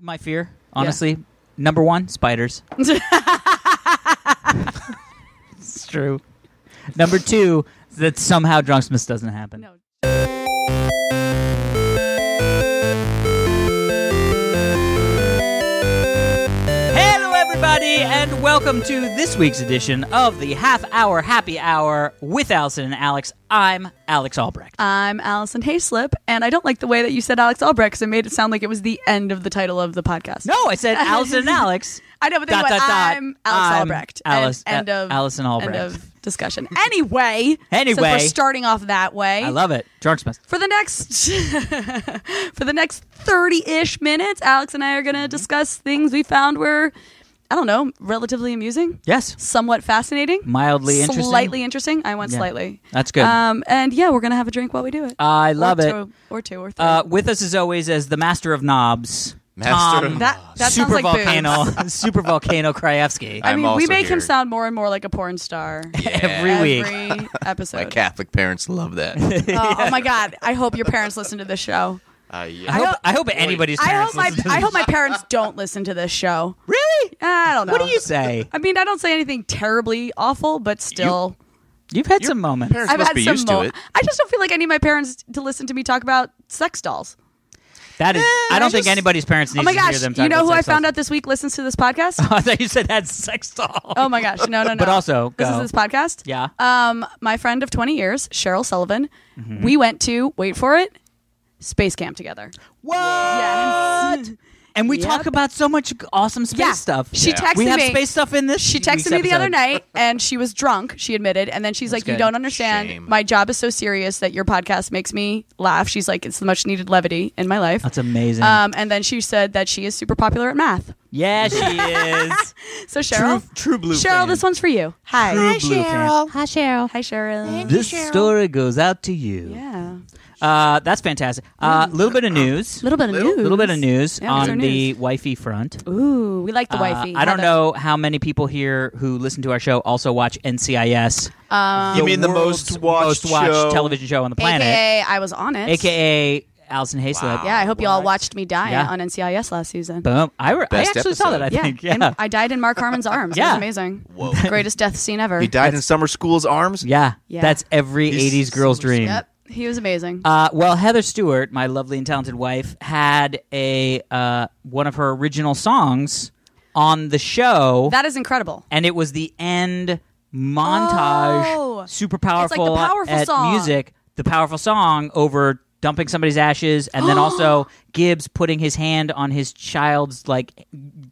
my fear, honestly, number one, spiders. It's true. Number two, that somehow Drunksmith doesn't happen. No. Hello, everybody, and welcome to this week's edition of the Half-Hour Happy Hour with Alison and Alex. I'm Alex Albrecht. I'm Alison Haislip, and I don't like the way that you said Alex Albrecht because it made it sound like it was the end of the title of the podcast. No, I said Alison and Alex. I know, but then you went, I'm Alex Albrecht. End of Alison Albrecht. End of discussion. Anyway, Anyway. since we're starting off that way. I love it. Drunksmith. For the next 30-ish minutes, Alex and I are going to discuss things we found were, I don't know, relatively amusing. Yes. Somewhat fascinating. Mildly interesting. Slightly interesting. I went slightly. That's good. And yeah, we're going to have a drink while we do it. I love it. Or two or three. With us as always as the master of knobs. Tom, that sounds super like volcano, boobs. Super volcano Krajewski. I mean, we make him here. sound more and more like a porn star Every week. every episode. My Catholic parents love that. Oh my God! I hope your parents listen to this show. Yeah. I hope anybody's parents listen to I this hope my show. parents don't listen to this show. Really? I don't know. What do you say? I mean, I don't say anything terribly awful, but still, You've had some moments. Parents I've must had be some. used to it. I just don't feel like I need my parents to listen to me talk about sex dolls. That is. I don't think anybody's parents need Oh my to hear gosh! them talk You know about who I sex found dolls. out this week listens to this podcast? I thought you said that's sex doll. Oh my gosh! No. But also, this go. is this podcast. Yeah. My friend of 20 years, Cheryl Sullivan. We went to wait for it, space camp together. What? Yes. And we Yep. talk about so much awesome space stuff. She texted we have me. space stuff in this. She texted week's me the other episode. night, and she was drunk. She admitted, and then she's That's like, "You good. don't understand. Shame. My job is so serious that your podcast makes me laugh." She's like, "It's the much needed levity in my life." That's amazing. And then she said that she is super popular at math. Yeah, she is. So Cheryl, True blue Cheryl, fan. this one's for you. Hi, True blue fan. Hi Cheryl. Hi Cheryl. This story goes out to you. Yeah. That's fantastic. Little bit of news. Little bit of news. Little bit of news Yeah, what's our on the news? wifey front. Ooh, we like the wifey. I don't know how many people here who listen to our show also watch NCIS. You mean the world's most watched show? television show on the planet, AKA, I was on it. AKA Alison Haislip. Wow. Yeah, I hope you all watched me die Yeah. on NCIS last season. Boom! I Best actually saw that. I episode. think. And I died in Mark Harmon's arms. It Yeah. was amazing. Whoa. Greatest death scene ever. He died in summer school's arms? Yeah, Yeah. that's every He's 80s girl's so dream. Yep, he was amazing. Well, Heather Stewart, my lovely and talented wife, had a one of her original songs on the show, That is incredible. and it was the end montage, Oh. super powerful, the powerful at song. music, the powerful song over dumping somebody's ashes, and then also Gibbs putting his hand on his child's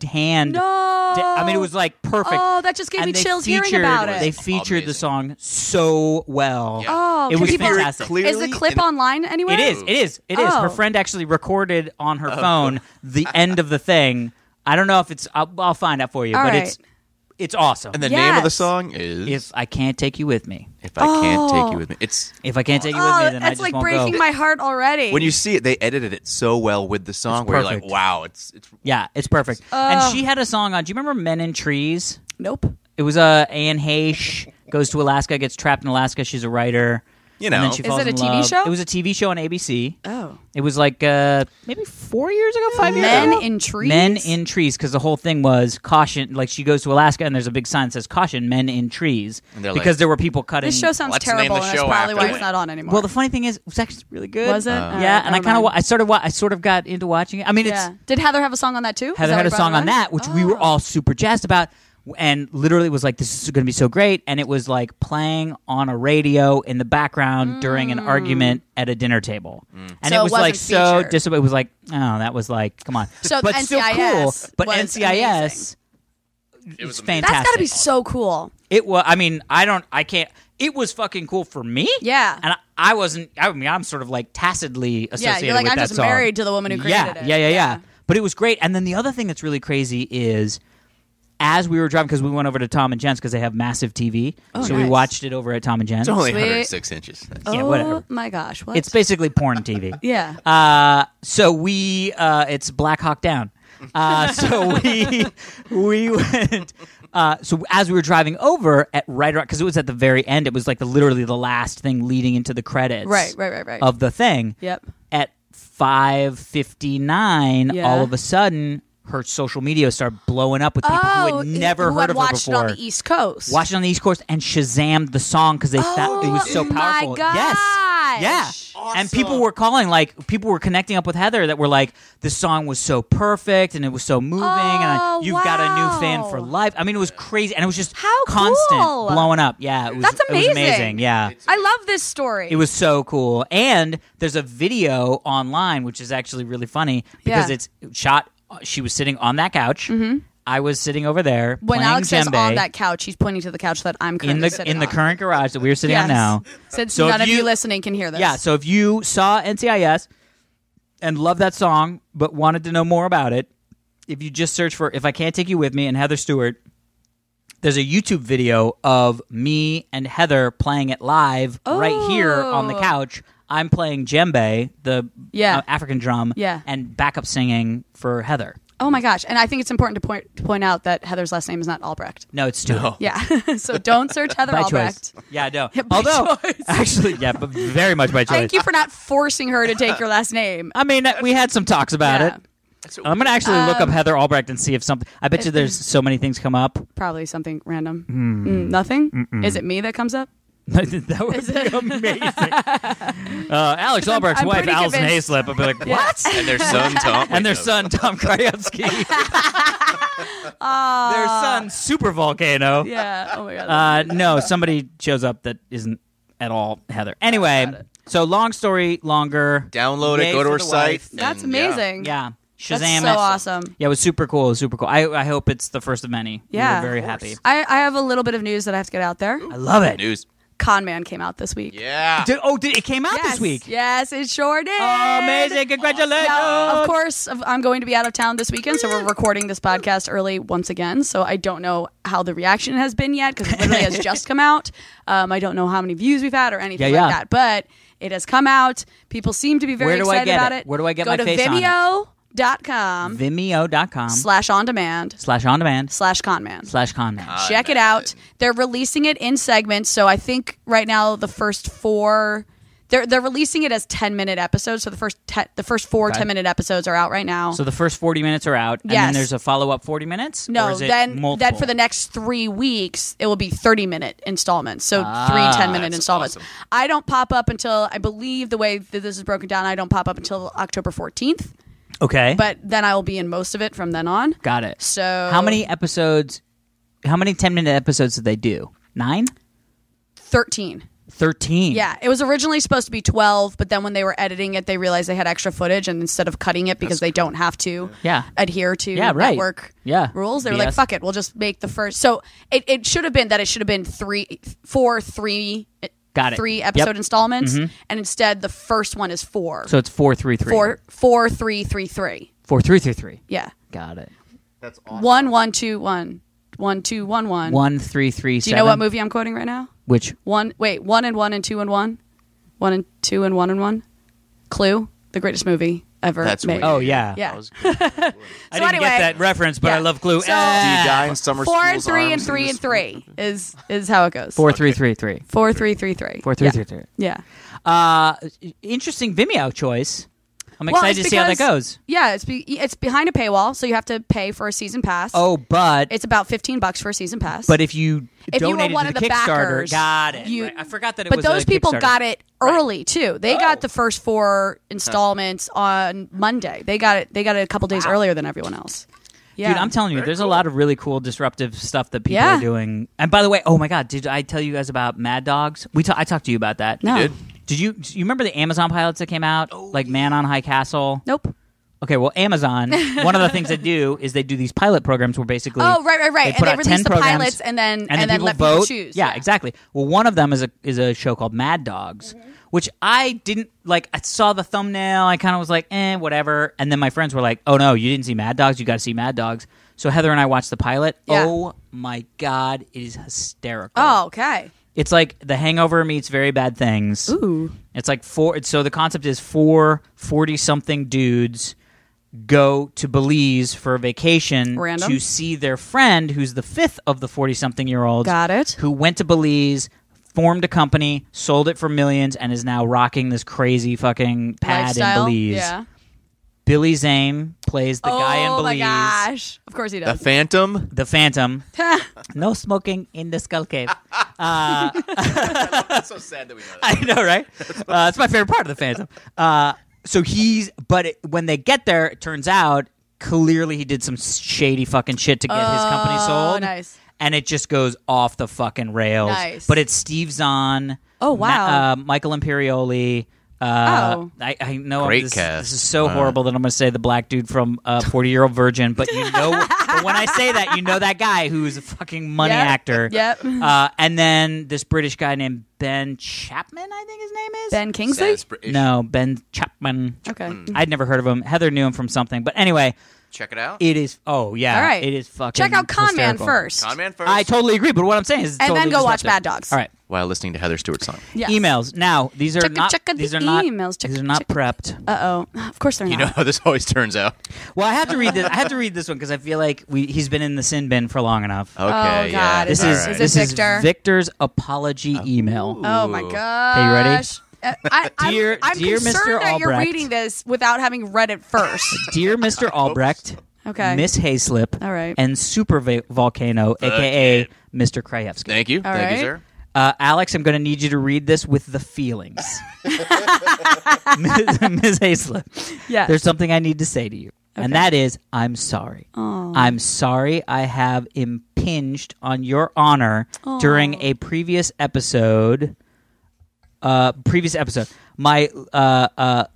hand. No. I mean, it was like perfect. Oh, that just gave And me they chills hearing featured- about it. They featured the Amazing. song so well. Yeah. Oh, It can was people- fantastic. Is the clip online anywhere? It is. Oh. Her friend actually recorded on her phone the end of the thing. I don't know if it's. I'll find out for you, All but right. it's awesome. And the name of the Yes. song is If I can't take you with me, If I Can't Take You With Me. It's if I can't take you with me, then I that's just like won't breaking go. my heart already. when you see it, they edited it so well with the song It's where you're like, perfect. wow, it's Yeah, it's perfect. And she had a song on. Do you remember Men in Trees? Nope. It was Anne Heche goes to Alaska, gets trapped in Alaska. She's a writer. you And know. then she falls it a in TV love. show? It was a TV show on ABC. Oh. It was like maybe 4 years ago, 5 years Men ago. in Trees? Men in Trees, because the whole thing was caution. Like she goes to Alaska and there's a big sign that says caution, men in trees, And they're because like, there were people cutting. This show sounds Let's name terrible, the and that's show probably why after it's it. not on anymore. Well, the funny thing is, it was actually really good. Was it? All right, Yeah, and I never kind of, mind. I sort of got into watching it. I mean, Yeah. Did Heather have a song on that too? Is Heather that had a what song brought on it that, which we were all super jazzed about, and literally was like, "This is going to be so great." And it was like playing on a radio in the background during an argument at a dinner table, and So it it was like wasn't so featured. It was like, oh, that was like, come on, So but still cool. NCIS But was NCIS, It was fantastic. That's got to be so cool. It was. I mean, I can't. It was fucking cool for me. Yeah. And I wasn't. I mean, I'm sort of like tacitly Yeah, associated you're like, with I'm that just song. married to the woman who created it. Yeah. But it was great. And then the other thing that's really crazy is, as we were driving, because we went over to Tom and Jen's because they have massive TV, so we nice. watched it over at Tom and Jen's. It's only Sweet. 106 inches. Yeah, Oh whatever. my gosh. What? It's basically porn TV. yeah. So we, it's Black Hawk Down. So we went. So as we were driving over at right around, because it was at the very end, it was like literally the last thing leading into the credits. Right. Of the thing. Yep. At 5:59, Yeah. all of a sudden, her social media started blowing up with people who had never who heard had of her watched before. it on the East Coast. Watched it on the East Coast and Shazammed the song because they thought it was so powerful. My gosh. Yes. Yeah. And people were calling, like, people were connecting up with Heather that were like, this song was so perfect and it was so moving and you've got a new fan for life. I mean, it was crazy. And it was just How constant cool. blowing up. Yeah. It was, That's It was amazing. amazing. Yeah. I love this story. It was so cool. And there's a video online, which is actually really funny because Yeah. it's shot. She was sitting on that couch. Mm-hmm. I was sitting over there when playing Alex says djembe on that couch, he's pointing to the couch that I'm currently sitting in the on. current garage that we are sitting on now. Since So none if of you listening can hear this. Yeah, so if you saw NCIS and loved that song but wanted to know more about it, if you just search for If I Can't Take You With Me and Heather Stewart, there's a YouTube video of me and Heather playing it live right here on the couch. I'm playing djembe, the African drum, and backup singing for Heather. Oh my gosh! And I think it's important to point out that Heather's last name is not Albrecht. No, it's Stewart. No. Yeah, so don't search Heather By Albrecht. choice. Yeah, no. By Although, choice. actually, yeah, but very much by choice. Thank you for not forcing her to take your last name. I mean, we had some talks about it. I'm going to actually look up Heather Albrecht and see if something... I bet you there's so many things come up. Probably something random. Nothing? Mm-mm. Is it me that comes up? That would be amazing. Alex Albrecht's I'm wife, pretty Alison convinced. Haislip. I'd be like, what? And their son, Tom. And their son, Tom Krajewski. Their son, Super Volcano. Yeah. Oh my god. No, somebody shows up that isn't at all Heather. Anyway, so long story longer. Download Yay it, go to for her the site. wife. That's and, amazing. Yeah. Shazam That's so it. awesome. Yeah, it was super cool. It was super cool. I hope it's the first of many. Yeah. We were very happy. I have a little bit of news that I have to get out there. I love it. News. Con Man came out this week. Yeah. It came out Yes. this week. Yes, it sure did. Oh, amazing. Congratulations. Now, of course, I'm going to be out of town this weekend, so we're recording this podcast early once again. So I don't know how the reaction has been yet because it literally has just come out. I don't know how many views we've had or anything like that, but it has come out. People seem to be very excited about it. Where do I get Go my to face on it? Vimeo.com Vimeo.com/on-demand/conman. Check it out. They're releasing it in segments. So I think right now the first four, they're releasing it as 10-minute episodes. So the first four 10-minute episodes are out right now. So the first 40 minutes are out, and then there's a follow-up 40 minutes? No, or is it then multiple? for the next 3 weeks, it will be 30-minute installments. So 3 10-minute installments. Awesome. I don't pop up until, I believe the way that this is broken down, I don't pop up until October 14th. Okay. But then I will be in most of it from then on. Got it. So how many 10-minute episodes did they do? 9? 13. 13. Yeah, it was originally supposed to be 12, but then when they were editing it, they realized they had extra footage, and instead of cutting it because they don't have to adhere to network rules, they were like, fuck it, we'll just make the first. So it should have been 3 episode installments, and instead the first one is 4. So it's 4-3-3. 4-3-3-3. 4-3-3-3. Yeah. Got it. That's awesome. 1-1-2-1. 1-2-1-1. 1-3-3-7. Do you know what movie I'm quoting right now? Which? 1 and 1 and 2 and 1. 1 and 2 and 1 and 1. Clue, the greatest movie ever That's made. weird. Oh, yeah. Yeah. That was good. I didn't get that reference, but I love Clue. So- Do you die in summer 4 and school's 3 and arms 3 in and this- 3 is how it goes. 4-3-3-3. 4-3-3-3. 4-3-3-3. Yeah. Interesting Vimeo choice. I'm Well, excited it's to see how that because- goes. Yeah, it's behind a paywall, so you have to pay for a season pass. Oh, but It's about $15 for a season pass. if you if you were donated one to of the the Kickstarter, backers, got it. you- Right. I forgot that it but was those a people Kickstarter. got it early too. They got the first 4 installments on Monday. They got it a couple days earlier than everyone else. Yeah. Dude, I'm telling you, there's a lot of really cool disruptive stuff that people Yeah. are doing. And by the way, oh my God, did I tell you guys about Mad Dogs? I talked to you about that. No. Did? You remember the Amazon pilots that came out? Like Man on High Castle? Nope. Okay, well, Amazon, one of the things they do is they do these pilot programs where basically Oh, right. they And put they out release 10 the programs, pilots and then people let vote. people choose. Yeah, exactly. Well, one of them is a show called Mad Dogs, which I didn't like. I saw the thumbnail, I kind of was like, whatever. And then my friends were like, oh no, you didn't see Mad Dogs, you got to see Mad Dogs. So Heather and I watched the pilot. Yeah. Oh my God, it is hysterical. Oh, okay. It's like The Hangover meets Very Bad Things. Ooh. It's like so the concept is 4 40-something dudes go to Belize for a vacation Random. to see their friend who's the 5th of the 40-something-year-olds Got it. who went to Belize, formed a company, sold it for millions, and is now rocking this crazy fucking pad Lifestyle? in Belize. Yeah. Billy Zane plays the guy in Belize. Oh my gosh! Of course he The does. Phantom. The Phantom. No smoking in the Skull Cave. It's so sad that we know that. I know, right? It's my favorite part of the Phantom. When they get there, it turns out clearly he did some shady fucking shit to get his company sold. Oh, nice. And it just goes off the fucking rails. Nice. But it's Steve Zahn. Oh, wow. Michael Imperioli. I know Great this cast. is so horrible that I'm going to say the black dude from 40-Year-Old Virgin, but but when I say that, you know that guy who's a fucking money actor. Yep. And then this British guy named Ben Chapman, I think his name is. Ben Kingsley? No, Ben Chapman. Okay. I'd never heard of him. Heather knew him from something. But anyway, Check it out. it is. Oh yeah, All right. It is fucking. Check out Con Man hysterical. first. Con Man first. I totally agree. But what I'm saying is, it's And totally then go watch disruptive. Bad Dogs. All right. While listening to Heather Stewart's song. Yes. Emails. Now these are Check not. the These are not. emails. Check- These are not check- prepped. Uh-oh. Of course they're You not. know how this always turns out. Well, I have to read this. I have to read this one because I feel like he's been in the sin bin for long enough. Okay, God. yeah. Is This All is right. Is it Victor? Victor's apology email. Oh my Ooh. gosh. Okay, you ready? I'm Dear concerned Mr. that you're Albrecht. reading this without having read it first. Dear Mr. Albrecht, Okay. Miss Haislip, All right. and Super Volcano, a.k.a. Mr. Krajewski. Thank you. All Thank right. you, sir. Alex, I'm going to need you to read this with the feelings. Ms. Haislip, Yes. there's something I need to say to you, and that is, I'm sorry. Aw. I'm sorry I have impinged on your honor during a previous episode. My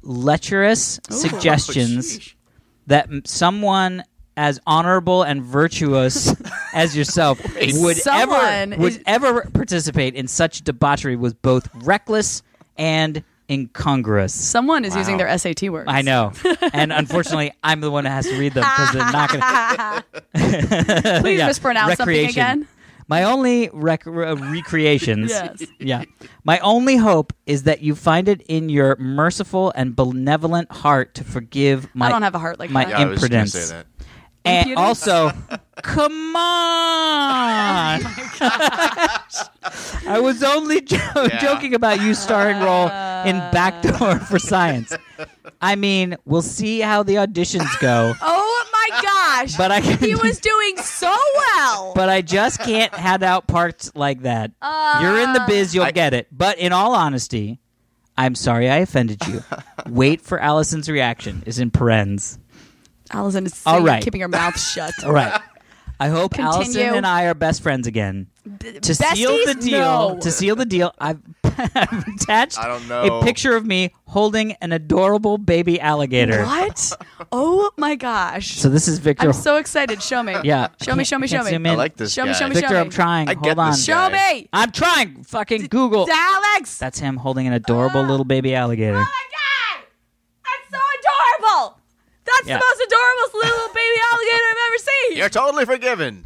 lecherous suggestions sheesh. that someone as honorable and virtuous as yourself would Someone ever participate in such debauchery was both reckless and incongruous. Someone is using their SAT words. I know, and unfortunately, I'm the one who has to read them because they're not going to. Please mispronounce something again. My only recreations. Yes. Yeah. My only hope is that you find it in your merciful and benevolent heart to forgive my I don't have a heart like my that. Yeah, I was just gonna impudence. say that. And Impudence? also, come on! I was only joking about you starring role in Backdoor for Science. I mean, we'll see how the auditions go. Oh my gosh. But he was doing so well. But I just can't hand out parts like that. You're in the biz, you'll get it. But in all honesty, I'm sorry I offended you. Wait for Allison's reaction. Is in parens. Allison is All right. keeping her mouth shut. All right. I hope Continue. Allison and I are best friends again. To seal the besties? deal, No. I've attached I don't know. a picture of me holding an adorable baby alligator. What? Oh my gosh. So this is Victor. I'm so excited. Show me. Yeah. Show me, show me, show Can't me. zoom I in. like this Show me, guy. show me, Victor, show I'm me. trying. I Hold get on. this Show guy. me. I'm trying. Fucking Google. Alex. That's him holding an adorable little baby alligator. Oh my god. That's so adorable. That's Yeah. the most adorable little baby alligator I've ever seen. You're totally forgiven.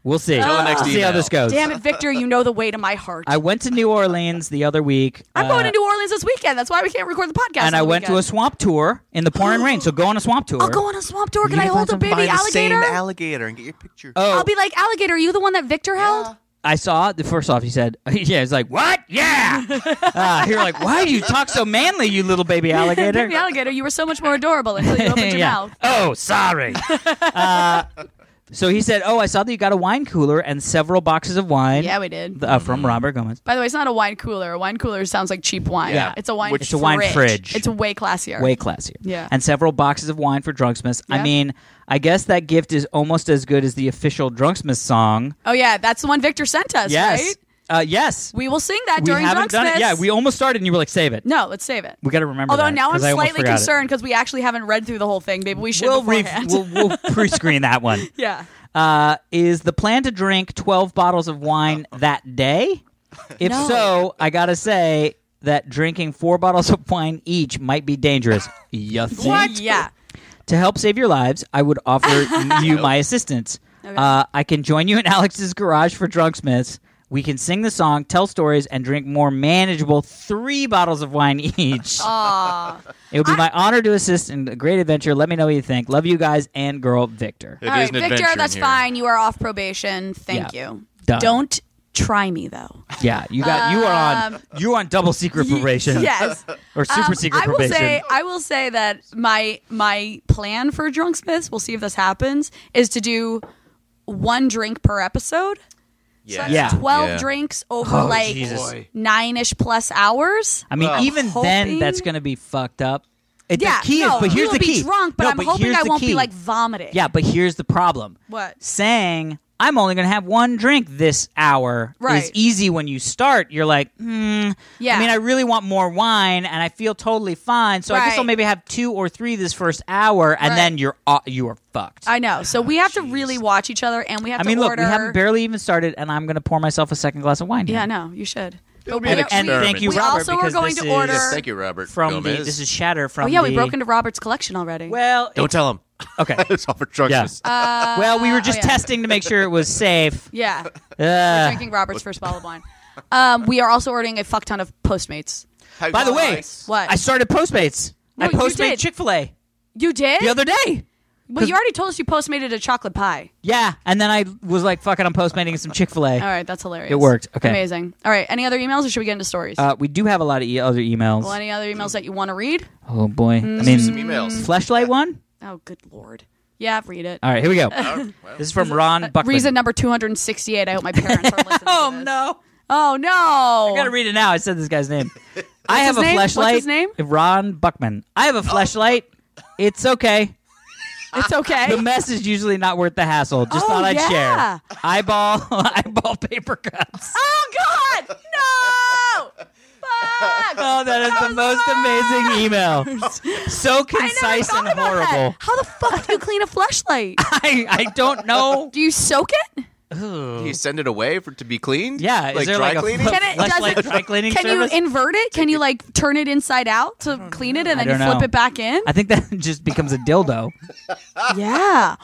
We'll see. Till the next We'll see how email. this goes. Damn it, Victor, you know the way to my heart. I went to New Orleans the other week. I'm going to New Orleans this weekend. That's why we can't record the podcast. and on I the went to a weekend. swamp tour in the pouring rain. So go on a swamp tour. I'll go on a swamp tour. Can I can hold a find baby Find the same alligator? alligator and get your picture. Oh, I'll be like, alligator, are you the one that Victor held? I saw the first off. He said, "Yeah." He's like, "What? Yeah." You're like, "Why do you talk so manly, you little baby alligator?" Baby alligator, you were so much more adorable until you opened your mouth. Oh, sorry. So he said, "Oh, I saw that you got a wine cooler and several boxes of wine." Yeah, we did. From Robert Gomez. By the way, it's not a wine cooler. A wine cooler sounds like cheap wine. Yeah. It's a wine Which- It's a wine fridge. It's way classier. Way classier. Yeah. And several boxes of wine for Drunksmiths. I Yeah. mean, I guess that gift is almost as good as the official Drunksmiths song. Oh, yeah. That's the one Victor sent us, Yes. right? Yes. We will sing that We during haven't done it. Drunksmiths. Yeah, we almost started and you were like, save it. No, let's save it. We got to remember Although that, now I'm 'cause I almost slightly forgot it. concerned because we actually haven't read through the whole thing. Maybe we should We'll beforehand. we'll pre-screen that one. Yeah. Is the plan to drink 12 bottles of wine that day? If No. so, I gotta say that drinking 4 bottles of wine each might be dangerous. You think? Yeah. To help save your lives, I would offer you my assistance. Okay. I can join you in Alex's garage for Drunksmiths. We can sing the song, tell stories, and drink more manageable 3 bottles of wine each. Aw. It would be my honor to assist in a great adventure. Let me know what you think. Love you guys and girl Victor. It All is right, an adventure Victor, in that's here. fine. You are off probation. Thank Yeah. you. Done. Don't try me though. Yeah, you are on double secret probation. Yes. Or super secret probation. I will say that my plan for Drunk Smiths, we'll see if this happens, is to do 1 drink per episode. So that's Yeah. 12 drinks over Jesus. 9-ish plus hours. I mean, even then, hoping- that's going to be fucked up. The Yeah, key no, is, but here's we will the key. be drunk, but No, I'm hoping here's I the won't be key. like vomiting. Yeah, but here's the problem. What? Saying I'm only going to have 1 drink this hour Right. is easy when you start. You're like, Yeah. I mean, I really want more wine, and I feel totally fine. So I guess Right. I'll maybe have 2 or 3 this first hour, and Right. then you are fucked. I know. So we have to really watch each other, and we have I mean, to look, order. we haven't barely even started, and I'm going to pour myself a second glass of wine. Yeah, here. no, you should. It'll But be an we- And experiment. thank you, we Robert. also are because going this to order- Yes, is thank you, Robert. from Gomez. this is Shatter from. Oh yeah, we the- broke into Robert's collection already. Well, Don't tell him. okay. It's all for Drunk Yeah. Smiths. Well, we were just yeah. testing to make sure it was safe. Yeah, we're Uh, drinking Robert's first bottle of wine. We are also ordering a fuck ton of Postmates. by the way, Nice. What? I started Postmates. No, I you Postmate did. Chick-fil-A You did? the other day. Well, you already told us you Postmated a chocolate pie. Yeah, and then I was like, "Fuck it, I'm Postmating some Chick-fil-A." All right, that's hilarious. It worked. Okay. Amazing. All right, any other emails, or should we get into stories? We do have a lot of other emails. well, any other emails that you want to read? Oh boy, I Some mean, emails. Fleshlight one. Oh, good lord. Yeah, read it. All right, here we go. Well, This is from Ron Buckman. Reason number 268. I hope my parents are listening Oh to this. no! Oh, no. I gotta read it now. I said this guy's name. I have his a name? fleshlight. What's his name? Ron Buckman. I have a fleshlight. It's okay. It's okay. The mess is usually not worth the hassle. Just Oh, thought I'd yeah. share. Eyeball paper cuts. Oh, God. No. Fuck. Oh, that is the most amazing email. So I never concise thought and about that. horrible. How the fuck do you clean a fleshlight? I don't know. Do you soak it? Do you send it away to be cleaned? Yeah, is like there dry like a cleaning? Can it- does fleshlight it- dry cleaning Can service? you invert it? Can you like turn it inside out to clean it and then you don't flip know. it back in? I think that just becomes a dildo. Yeah.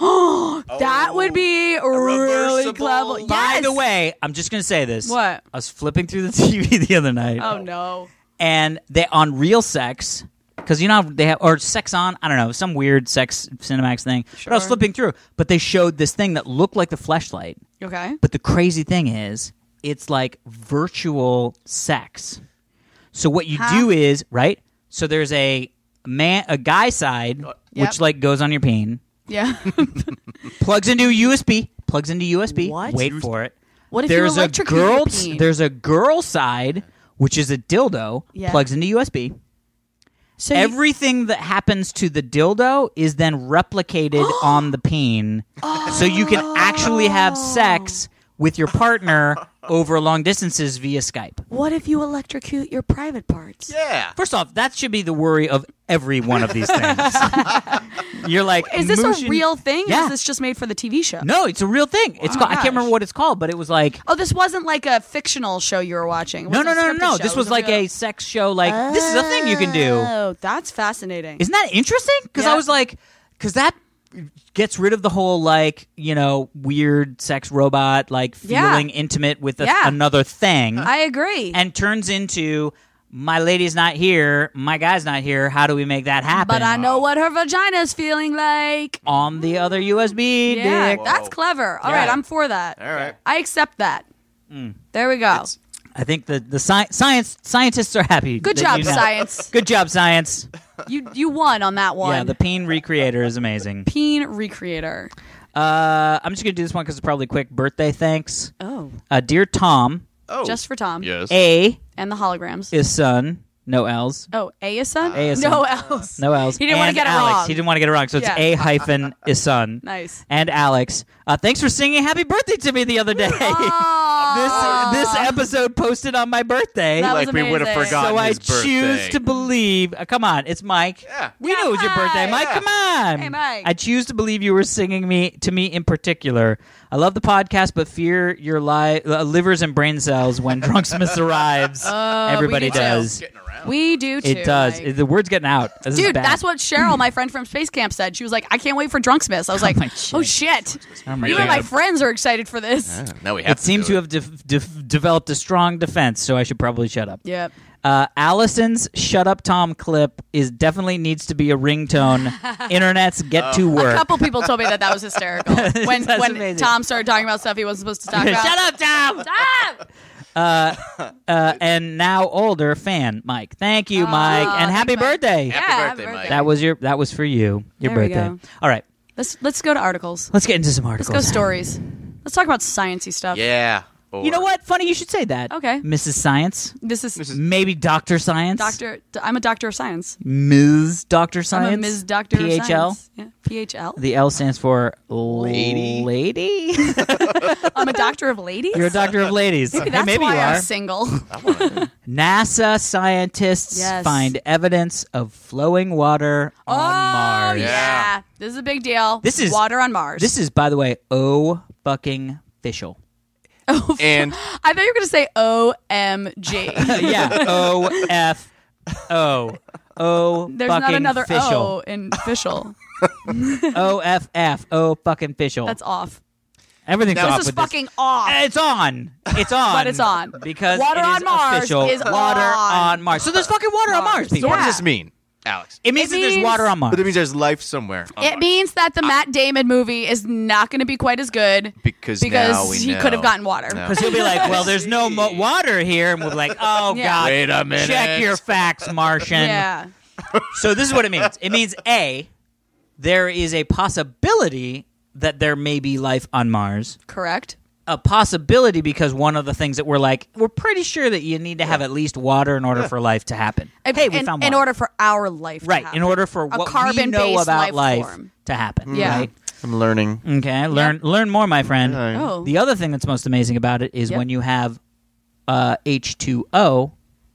That would be really reversible- clever. Yes. By the way, I'm just going to say this. What? I was flipping through the TV the other night. Oh, no. And they on Real Sex, because you know how they have, or Sex On, I don't know, some weird sex Cinemax thing. But I was Sure. flipping through, but they showed this thing that looked like the fleshlight. Okay. But the crazy thing is, it's like virtual sex. So what you do is, right? So there's a guy side, Yep. which like goes on your peen, Yeah. plugs into USB. What? Wait for it. What if There's you a electrocute your girl. peen? There's a girl side, which is a dildo, Yeah. plugs into USB. So you- Everything that happens to the dildo is then replicated on the peen, so you can actually have sex with your partner over long distances via Skype. what if you electrocute your private parts? Yeah. First off, that should be the worry of every one of these things. You're like, Is this motion- a real thing? Or Yeah. is this just made for the TV show? No, it's a real thing. It's called, I can't gosh. remember what it's called, but it was like. Oh, this wasn't like a fictional show you were watching. It No. wasn't a scripted show. This It was like real- a sex show. Like, this is a thing you can do. Oh, that's fascinating. Isn't that interesting? Because I Yeah. was like, because that gets rid of the whole like weird sex robot like Yeah. feeling intimate with Yeah. another thing, I agree. and turns into my lady's not here, my guy's not here. How do we make that happen? but I know what her vagina is feeling like. on the other USB Yeah, dick. that's clever. All right, I'm for that. All right. I accept that. There we go. It's- I think the scientists are happy. Good that job, you know. science. Good job, science. You won on that one. Yeah, the peen recreator is amazing. Peen Recreator. I'm just gonna do this one because it's probably quick. Birthday thanks. Oh, Dear Tom, Oh. just for Tom. Yes. A And the holograms. is son, no L's. Oh, A is son? A is No son. L's. No L's. He didn't wanna And get it Alex. wrong. He didn't want to get it wrong, so it's Yeah. A hyphen is son. Nice. And Alex. Thanks for singing happy birthday to me the other day. This episode posted on my birthday. That was Like we would have amazing. forgotten So I his birthday. choose to believe. Come on, it's Mike. Yeah. We knew it was your birthday, Mike. Yeah. Come on. Hey, Mike. I choose to believe you were singing to me in particular. I love the podcast, but fear your livers and brain cells when Drunk Smiths arrives. Everybody we do too. does. Getting around. We do too. It does. Mike. The word's getting out. This is Dude, bad. that's what Cheryl, my friend from Space Camp, said. She was like, I can't wait for Drunk Smiths. I was like, my oh, shit. shit. Oh my You and God. my friends are excited for this. Now we have It seems to have developed a strong defense, so I should probably shut up. Yep. Allison's "Shut Up, Tom" clip definitely needs to be a ringtone. Internets get to work. A couple people told me that was hysterical when amazing. Tom started talking about stuff he wasn't supposed to talk about. Shut up, Tom! Stop! And now older fan Mike. Thank you, Mike, and happy birthday. Happy birthday, Mike. That was for you. Your There we birthday. go. All right, Let's go to articles. let's get into some articles. Let's go stories. Let's talk about sciencey stuff. Yeah. You know what? Funny you should say that. Okay. Mrs. Science. This is Maybe Dr. Science. I'm a doctor of science. Ms. Dr. Science. I'm a Ms. Doctor of PHL. Science. Yeah. PHL. The L stands for Lady. Lady? I'm a doctor of ladies. You're a doctor of ladies. That's Maybe why you are. I'm single. NASA scientists Yes. find evidence of flowing water on Mars. Yeah. This is a big deal. This is- water on Mars. This is, by the way, fucking official. And I thought you were going to say OMG. Yeah, O-F-O. There's fucking not another official. O in official. O-F-F. Fucking official. That's off. Everything's off This is with fucking off. It's on. It's on. But it's on. Because Water it is on Mars official. is water on. Mars. So there's fucking water on Mars, people. what Yeah. does this mean, Alex? It means It that there's means- water on Mars. But it means there's life somewhere. on It Mars. means that the Matt Damon movie is not going to be quite as good because now we he know. could have gotten water. No. Because he'll be like, well, there's no water here. And we'll be like, oh, Yeah. God. Wait a minute. Check your facts, Martian. Yeah. So this is what it means. It means, A, there is a possibility that there may be life on Mars. Correct. A possibility because one of the things that we're pretty sure that you need to have at least water in order for life to happen. Hey, we found water. In order for our life to Right, happen. in order for A what we know carbon-based about life form. to happen. Yeah. Right? I'm learning. Okay, learn more, my friend. Oh. The other thing that's most amazing about it is Yep. when you have H2O,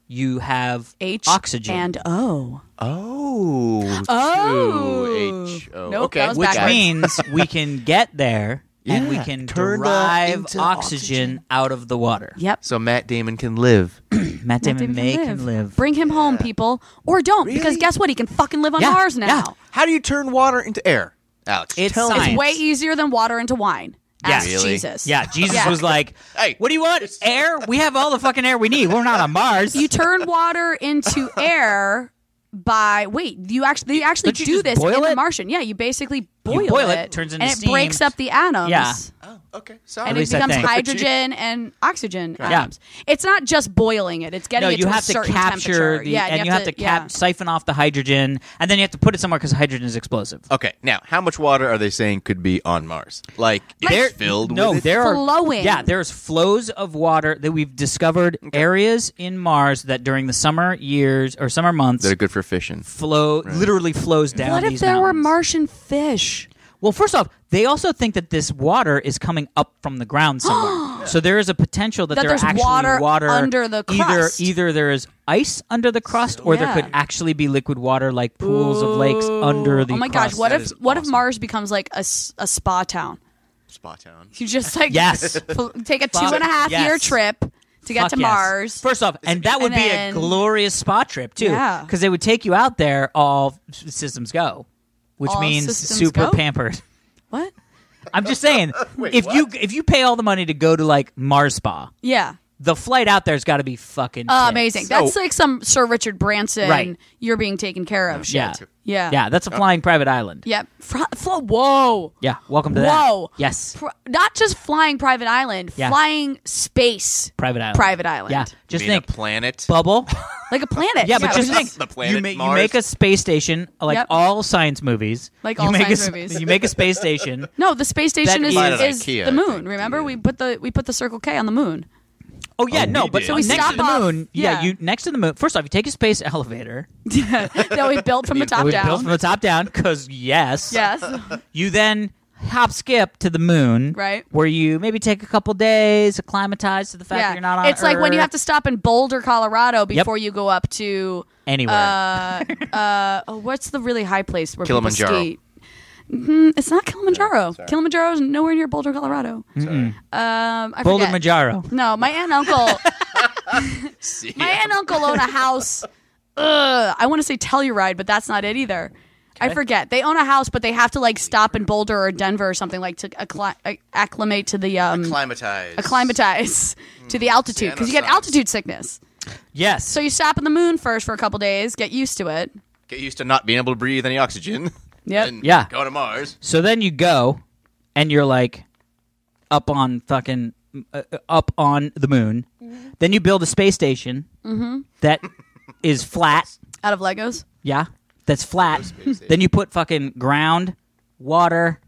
you have H oxygen. and O. Oh. Oh. H-O. Nope, Okay. that was which backwards. means we can get there and we Yeah, can turn derive into oxygen out of the water. Yep. So Matt Damon can live. Matt Damon can live. Bring him home, people. Or don't, because Really? guess what? He can fucking live on Yeah, Mars now. yeah. How do you turn water into air, Alex? It's Tell me. science. It's way easier than water into wine. Yeah. Ask Really? Jesus. Yeah, Jesus Yeah. was like, Hey. what do you want? Air? We have all the fucking air we need. We're not on Mars. You turn water into air by they actually Don't you do just this in boil The it? Martian. Yeah, you basically boil, boil it, turns into and it steam. breaks up the atoms. Yeah. Oh, okay. So And At it least I becomes think. hydrogen and oxygen Yeah. atoms. It's not just boiling it; it's getting No, it you to a have to certain capture temperature. the, Yeah, and you have to yeah. siphon off the hydrogen, and then you have to put it somewhere because hydrogen is explosive. Okay, now how much water are they saying could be on Mars? Like There- it's filled no, with it? there are Flowing. Yeah, there's flows of water that we've discovered areas in Mars that during the summer years or summer months that are good for fishing. literally flows down. What if these there were mountains. Martian fish? Well, first off, they also think that this water is coming up from the ground somewhere. So there is a potential that, That there there's actually water under the crust. Either there is ice under the crust, or there Yeah. could actually be liquid water, like pools of lakes under the. Oh my crust. gosh! What That if is if awesome. Mars becomes like a spa town? Spa town. You just like Yes. take a Fuck 2.5 year yes. trip to get Fuck to yes. Mars. First off, and that would And be then- a glorious spa trip too, Yeah. because they would take you out there all systems go, which All means systems super go? pampered. What? I'm just saying, if you pay all the money to go to like Mars Spa, Yeah. the flight out there's got to be fucking Amazing. tits. That's like some Sir Richard Branson. Right. You're being taken care of. Shit. Yeah. Yeah. Yeah, that's a flying private island. Yep. Whoa. Yeah, welcome to Whoa. that. Yes, Not just flying private island. Yeah. Flying space private island. private island. Yeah, just Being think a planet. bubble. Like a planet. Yeah, but just which think is the planet you Mars. make a space station like Yep. all science movies. Like You all make science a, movies. You make a space station. No, the space station That is, is- Not at is IKEA, the I moon. think, Remember, yeah. we put the Circle K on the moon. Oh yeah, no, we but did. So we next stop to the off- moon. yeah. You next to the moon. First off, you take a space elevator. that we built from the top It was down. built from the top down because yes. Yes. You then hop skip to the moon, Right. Where you maybe take a couple days, acclimatize to the fact that you're not on It's like when you Earth. have to stop in Boulder, Colorado before you go up to anywhere. what's the really high place where Kilimanjaro. people ski? It's not Kilimanjaro. Kilimanjaro is nowhere near Boulder, Colorado. I Boulder forget. Manjaro. No, my aunt and uncle. My aunt and uncle own a house. I want to say Telluride, but that's not it either. I forget. They own a house, but they have to like stop in Boulder or Denver or something like to acclimate to the Acclimatize. acclimatize to the altitude I because know you get science. altitude sickness. Yes. So you stop on the moon first for a couple days, get used to it. Get used to not being able to breathe any oxygen. Yep. And Yeah. go to Mars. So then you go, and you're like up on fucking up on the moon. Mm-hmm. Then you build a space station that is flat. Out of Legos. Yeah, that's flat. Then you put fucking ground, water,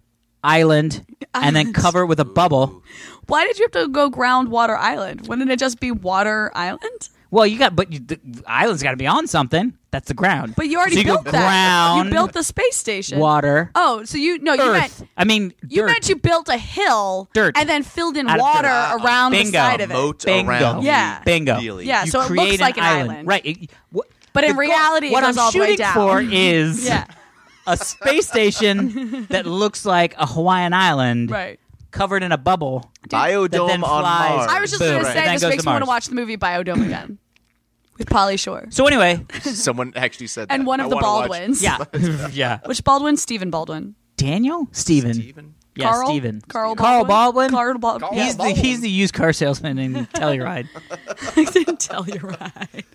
island, and then cover it with a bubble. Why did you have to go groundwater island? Wouldn't it just be water island? Well, the island's got to be on something. That's the ground. But you already so you built go that. Ground, You built the space station. water, Oh, so you meant earth. I mean, you dirt. meant you built a hill Dirt. and then filled in Out of water dirt. around the Bingo. side of it. Moat Bingo. around. Yeah. Bingo. Really. Yeah, You so it create looks like an island. Right. But in the goal- reality, it what goes I'm all the way shooting down. for is Yeah. a space station that looks like a Hawaiian island, Right. covered in a bubble. that then Biodome on flies. Mars. I was just Boom. going to Right. say, Then this goes makes to me want to Mars. watch the movie Biodome again with Pauly Shore. So anyway, Someone actually said that. And one I of the wanna watch Baldwins. yeah, yeah. Which Baldwin? Stephen Baldwin. Daniel, Steven. Steven? Yeah, Carl? Steven. Carl Carl Baldwin. Carl Baldwin. Carl Yeah. Baldwin. He's the used car salesman in Telluride. I didn't tell you right.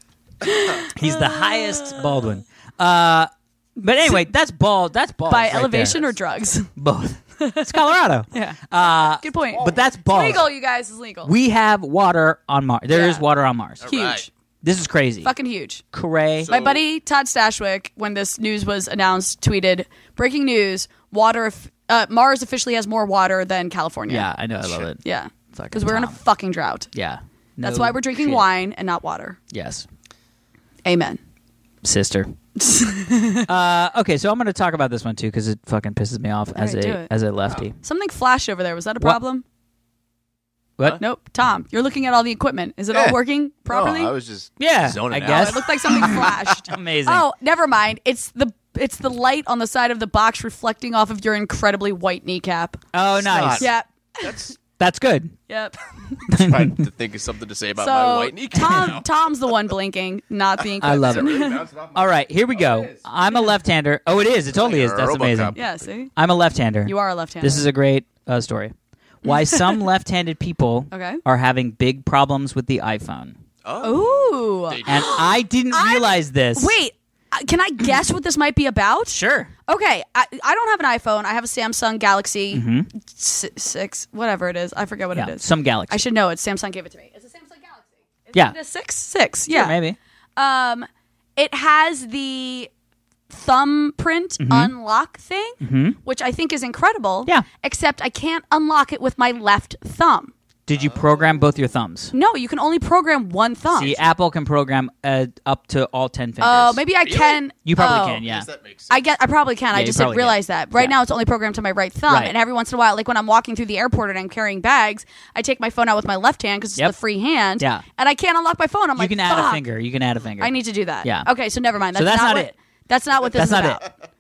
He's the highest Baldwin. But anyway, that's bald. That's bald. By elevation or drugs? both? It's Colorado. Yeah. Good point. But that's It's bald. legal, you guys. It's legal. We have water on Mars. There is Yeah. water on Mars. Huge. Right. This is crazy. Fucking huge. Cray. So- My buddy Todd Stashwick, when this news was announced, tweeted, "Breaking news: Mars officially has more water than California." Yeah, I know. I love it. Yeah. Fucking Because we're in a Tom. fucking drought. Yeah. That's No why we're drinking shit. wine and not water. Yes. Amen. Sister. Okay, so I'm going to talk about this one too because it fucking pisses me off as right, do a it. as a lefty. Something flashed over there. Was that a What? problem? What? Nope. Tom, you're looking at all the equipment. Is it all Yeah. working properly? No, I was just Yeah, zoning I out. guess. It looked like something flashed. Amazing. Oh, never mind. It's the light on the side of the box reflecting off of your incredibly white kneecap. Oh, nice. not. Yep. That's good. Yep. Trying to think of something to say about my So white kneecap. Tom's the one blinking, not the I equipment. love it. Really bouncing off my- All right, here we go. it is. I'm a left-hander. Oh, it is. It totally is. Like a That's RoboCop. amazing. Yeah, see? I'm a left-hander. You are a left-hander. This is a great story. Why some left-handed people Okay. are having big problems with the iPhone. Ooh. They- And I didn't realize this. Wait, can I guess what this might be about? Sure. Okay, I don't have an iPhone. I have a Samsung Galaxy Mm-hmm. 6, whatever it is. I forget what Yeah, it is. some Galaxy. I should know it. Samsung gave it to me. It's a Samsung Galaxy. Is Yeah. it a 6? 6, Sure, yeah. maybe. It has the thumbprint unlock thing, which I think is incredible. Yeah. Except I can't unlock it with my left thumb. Did you program both your thumbs? No, you can only program one thumb. See, Apple can program up to all 10 fingers. Oh, maybe I can. You probably oh. can, yeah. Yes, that makes sense. I probably can. Yeah, I you just didn't probably realize can. that. Right Yeah. now, it's only programmed to my right thumb. Right. And every once in a while, like when I'm walking through the airport and I'm carrying bags, I take my phone out with my left hand because it's Yep. the free hand. Yeah. And I can't unlock my phone. I'm You like, can add a fuck. finger. You can add a finger. I need to do that. Yeah. Okay, so never mind. So that's not what, it. That's not what this That's is not about. it.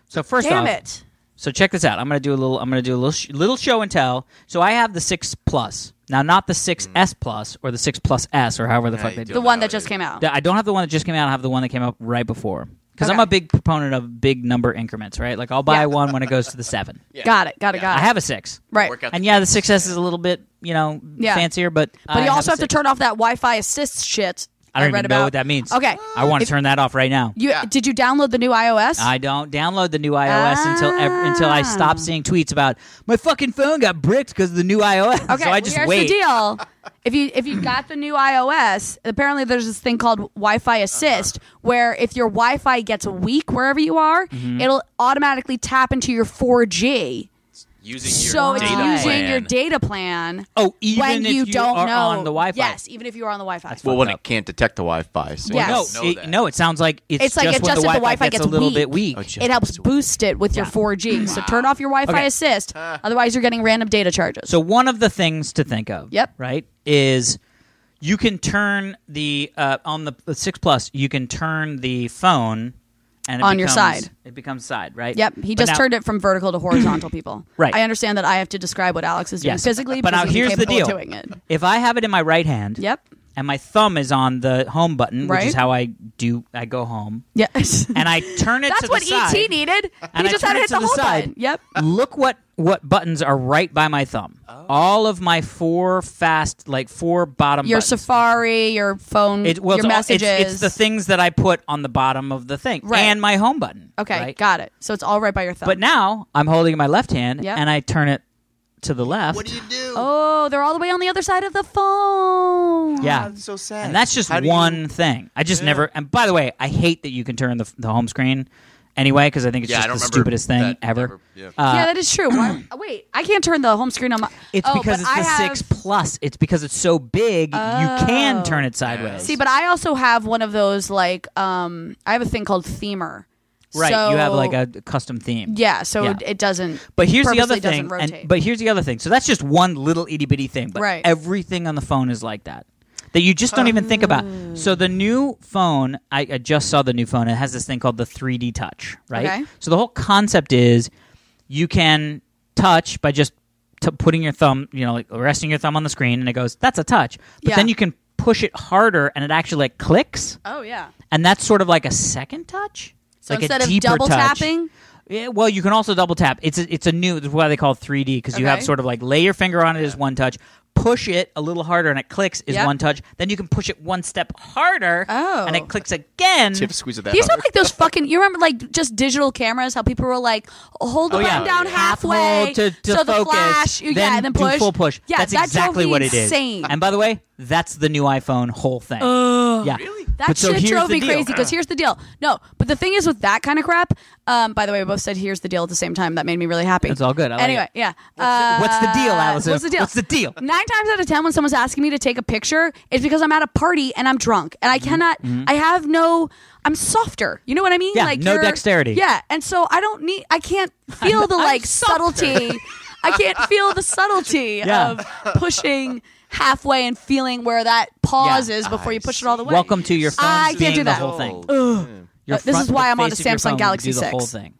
So first Damn off, it. so check this out. I'm gonna do a little show and tell. So I have the 6 Plus now, not the 6S Plus or the 6 Plus S or however the fuck you they do. don't The one know that just it. came out. I don't have the one that just came out. I have the one that came out right before. Because I'm Okay. a big proponent of big number increments, right? Like I'll buy Yeah. one when it goes to the 7. Yeah. Got it. I have a 6. Right. Work out And the yeah, the kinks. 6S is a little bit, Yeah. fancier, but But you also have to 6. turn off that Wi-Fi assist shit. I don't read even know about. what that means. Okay. I want to turn that off right now. Did you download the new iOS? I don't download the new iOS until I stop seeing tweets about my fucking phone got bricked because of the new iOS. Okay, so I well, just here's wait. the deal. If you got the new iOS, apparently there's this thing called Wi-Fi Assist, where if your Wi-Fi gets weak wherever you are, it'll automatically tap into your 4G. Using So your it's data using plan. your data plan Oh, even when if you don't are know on the Wi-Fi. Yes, even if you are on the Wi-Fi. Well, when fucked up. it can't detect the Wi-Fi, so Yes. you don't know that. No, it sounds like it's like just it when just the if the Wi-Fi Wi-Fi gets a little bit weak. Oh, just- It helps boost it with your 4G. So turn off your Wi-Fi Okay. assist, otherwise you're getting random data charges. So one of the things to think of, Yep. right, is you can turn the on the 6 Plus, you can turn the phone and it On your becomes- side. It becomes side, right? Yep, he But just now- turned it from vertical to horizontal, people. Right. I understand that I have to describe what Alex is doing Yes. physically, But because now he's here's the incapable of deal. doing it. If I have it in my right hand, Yep. and my thumb is on the home button, which Right. is how I go home. Yes. And I turn it That's to what the side. ET needed. And He I just had turn to it hit to the the whole side. button. Yep. Look what buttons are right by my thumb. All of my four bottom Your buttons. Safari, your phone, your messages. It's the things that I put on the bottom of the thing. Right. And my home button. Okay, right? got it. So it's all right by your thumb. But now I'm holding my left hand Yep. and I turn it to the left. What do you do? Oh, they're all the way on the other side of the phone. Yeah. That's so sad. And that's just How do one thing. I just never. And by the way, I hate that you can turn the home screen anyway because I think it's Yeah, I just don't the remember stupidest thing that ever. Yeah. Yeah, that is true. Why, wait, I can't turn the home screen on my. It's oh, because but it's I the have, 6 Plus. It's because it's so big, you can turn it sideways. See, but I also have one of those like I have a thing called Themer. Right, So, you have like a custom theme. Yeah, so Yeah. it doesn't. But here's the purposely other thing. doesn't rotate. But here's the other thing. So that's just one little itty bitty thing. But Right. everything on the phone is like that. That you just don't even think about. So the new phone, I just saw the new phone. It has this thing called the 3D Touch, right? Okay. So the whole concept is you can touch by just putting your thumb, like resting your thumb on the screen, and it goes, that's a touch. But Yeah. then you can push it harder, and it actually like clicks, Oh yeah. and that's sort of like a second touch. So like instead a of deeper double touch. tapping. Yeah, well, you can also double tap. It's a new. That's why they call it 3D because you have Okay. sort of like lay your finger on it is one touch, push it a little harder and it clicks is Yep. one touch. Then you can push it one step harder, Oh. and it clicks again. Do you have to squeeze it that These are hard? like those fucking. You remember like just digital cameras? How people were like, hold the Oh, yeah. button down Half halfway hold to so the focus, flash, then and then push. do full push. Yeah, that's that exactly drove me what it is. insane. And by the way, that's the new iPhone whole thing. Yeah. Really? That But so shit here's drove the me deal. crazy because here's the deal. No, but the thing is with that kind of crap. By the way, we both said here's the deal at the same time. That made me really happy. It's all good. I like Anyway, it. yeah. What's the deal, Alison? What's the deal? What's the deal? 9 times out of 10, when someone's asking me to take a picture, it's because I'm at a party and I'm drunk and I cannot. I have no. I'm softer. You know what I mean? Yeah, like no you're- dexterity. Yeah, and so I don't need. I can't feel the like subtlety. I can't feel the subtlety Yeah. of pushing halfway and feeling where that pause is before you push it all the way. Welcome to your phone I can't being do the that. whole thing. This is front- why the I'm on a face of your Samsung phone Galaxy do the 6. whole thing.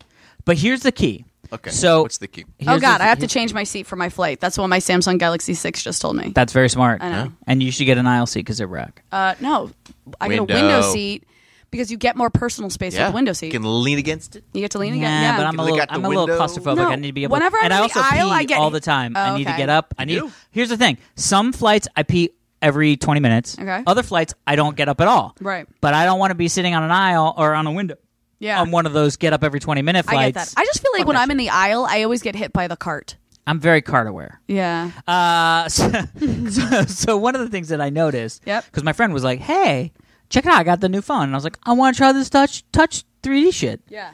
But here's the key. Okay. So what's the key? Oh here's God, the- I have to change my seat for my flight. That's what my Samsung Galaxy 6 just told me. That's very smart. I know. And you should get an aisle seat because they're wreck. No, I get a Window. window seat because you get more personal space with the window seat. You can lean against it. You get to lean again. Yeah, Yeah, but I'm can a look little, out the I'm a little window. claustrophobic. No, I need to be able. whenever to, I'm and I in also the aisle, pee I get- all the time. Oh, I need to okay. get up. I You need. do? Here's the thing. Some flights I pee every 20 minutes. Okay. Other flights I don't get up at all. Right. But I don't want to be sitting on an aisle or on a window. Yeah. On one of those get up every 20-minute I get flights. that. I just feel like Fuck when that I'm in the aisle, I always get hit by the cart. I'm very cart aware. Yeah. So one of the things that I noticed, Yep. because my friend was like, "Hey, check it out! I got the new phone," and I was like, "I want to try this touch 3D shit." Yeah.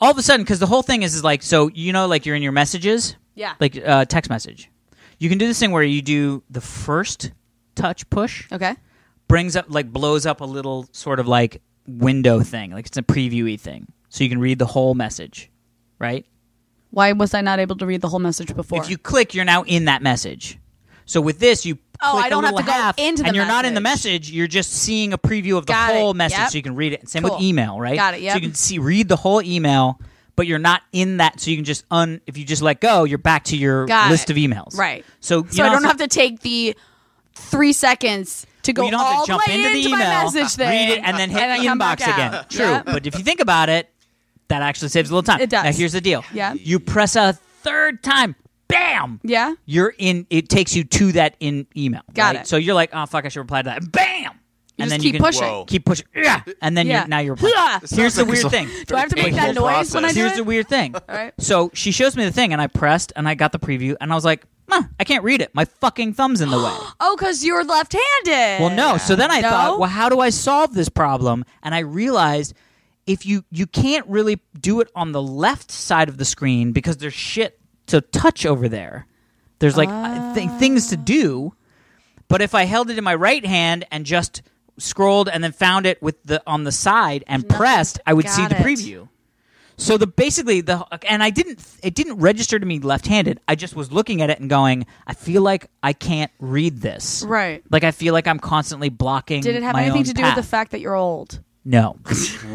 All of a sudden, because the whole thing is like, so like you're in your messages, Yeah. like text message. You can do this thing where you do the first touch push, Okay. blows up a little sort of like window thing, like it's a previewy thing, so you can read the whole message, right? Why was I not able to read the whole message before? If you click, you're now in that message. So with this, you click I don't a have little to go half, into the and you're not in the message. message. You're just seeing a preview of the Got it. whole message, Yep. so you can read it. Same Cool. with email, right? Got it, So yep. you can read the whole email, but you're not in that. So you can just if you just let go, you're back to your Got list it. of emails. Right. So So I don't have to take the 3 seconds to go you don't have all to jump the way into the my email, message thing, read it, and then hit come back inbox again. out. True, Yep. but if you think about it, that actually saves a little time. It does. Now here's the deal. Yeah. You press a third time. Bam! Yeah. You're in. It takes you to that in email. Got right? it. So you're like, oh fuck, I should reply to that. Bam! You just keep pushing. Whoa. Keep pushing. Yeah. And then Yeah. now you're replying. Here's the weird thing. Do I have to make that Painful noise when I process. do Here's it? the weird thing. All right. So she shows me the thing, and I pressed, and I got the preview, and I was like, I can't read it. My fucking thumb's in the way. Oh, because you're left-handed. Well, no. So then I No? thought, well, how do I solve this problem? And I realized if you can't really do it on the left side of the screen because there's shit to touch over there. There's like things to do. But if I held it in my right hand and just scrolled and then found it on the side and pressed, I would see Got the it. preview. So it didn't register to me left-handed. I just was looking at it and going, I feel like I can't read this. Right. Like I feel like I'm constantly blocking. Did it have my anything own to do path. with the fact that you're old? No.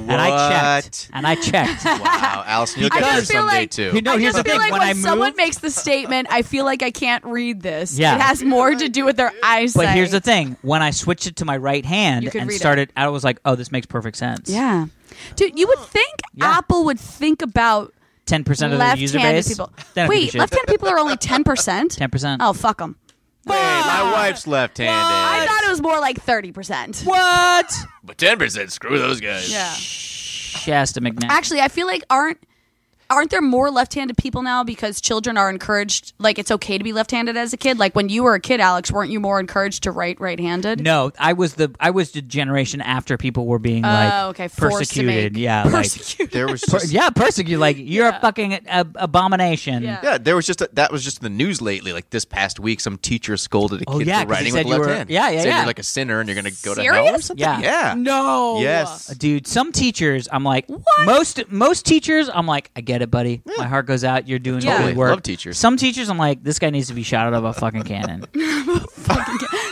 And I checked. Wow, Allison, you'll get there someday too. You know, I here's just the feel thing. like when when I someone move, makes the statement, I feel like I can't read this. Yeah. It has more to do with their eyesight. but here's the thing. When I switched it to my right hand You could and read it. started, I was like, oh, this makes perfect sense. Yeah. Dude, you would think Apple would think about 10% of the user left-handed base. people. They don't give a Wait, shit. left-handed people are only 10%? 10%. Oh, fuck them. Wait, my wife's left-handed. I thought it was more like 30%. What? But 10%, screw those guys. Yeah. Shasta McNabb. Actually, I feel like aren't there more left-handed people now because children are encouraged, like it's okay to be left-handed as a kid? Like when you were a kid, Alex, weren't you more encouraged to write right-handed? No, I was the generation after people were being okay, forced to persecuted. make- Yeah, persecuted. There was just, persecuted. Like you're a fucking abomination. Yeah. yeah, there was just that was just in the news lately. Like this past week, some teacher scolded a kid yeah, for 'cause he writing said with the you left were- hand. yeah, Said yeah. you're like a sinner and you're gonna go to Serious? hell or something. Yeah. Yeah. No. Yes. Dude, some teachers, I'm like, most teachers, I'm like, I get it, buddy. My heart goes out. You're doing Yeah. good Totally. work. Love teachers. Some teachers, I'm like, this guy needs to be shot out of a fucking cannon.